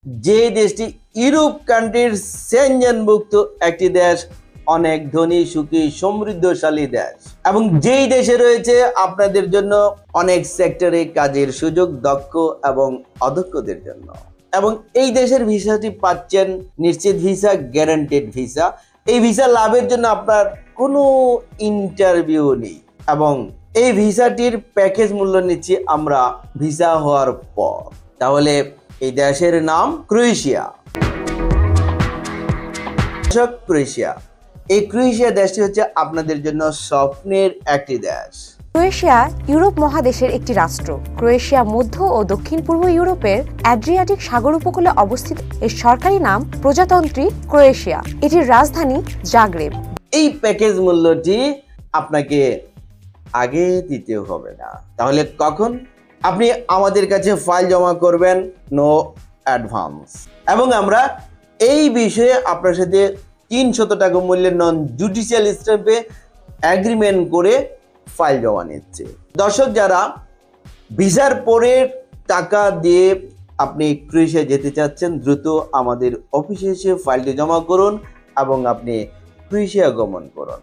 যে দেশটি ইউরোপ কান্ট্রির সেনজেনভুক্ত একটি দেশ, অনেক ধনী, সুখী, সমৃদ্ধশালী দেশ, এবং যেই দেশে রয়েছে আপনাদের জন্য অনেক সেক্টরে কাজের সুযোগ, দক্ষ এবং অদক্ষদের জন্য। এবং এই দেশের ভিসাটি পাচ্ছেন নিশ্চিত ভিসা, গ্যারান্টেড ভিসা। এই ভিসা লাভের জন্য আপনার কোনো ইন্টারভিউ নেই, এবং এই ভিসাটির প্যাকেজ মূল্য নিচ্ছি আমরা ভিসা হওয়ার পর। তাহলে এই দেশের নাম ক্রোয়েশিয়া। ক্রোয়েশিয়া, এই ক্রোয়েশিয়া দেশটি হচ্ছে আপনাদের জন্য স্বপ্নের একটি দেশ। ক্রোয়েশিয়া ইউরোপ মহাদেশের একটি রাষ্ট্র। ক্রোয়েশিয়া মধ্য ও দক্ষিণ পূর্ব ইউরোপের অ্যাড্রিয়াটিক সাগর উপকূলে অবস্থিত। এর সরকারি নাম প্রজাতন্ত্রী ক্রোয়েশিয়া। এটির রাজধানী জাগ্রেব। এই প্যাকেজ মূল্যটি আপনাকে আগে দিতে হবে না। তাহলে কখন? আপনি আমাদের কাছে ফাইল জমা করবেন, নো অ্যাডভান্স, এবং আমরা এই বিষয়ে আপনার সাথে 300 টাকা মূল্যের নন জুডিশিয়াল স্ট্যাম্পে অ্যাগ্রিমেন্ট করে ফাইল জমা নিচ্ছে। দর্শক, যারা ভিসার পরে টাকা দিয়ে আপনি ক্রোয়েশিয়া যেতে চাচ্ছেন, দ্রুত আমাদের অফিসে এসে ফাইলটি জমা করুন এবং আপনি ক্রোয়েশিয়া গমন করুন।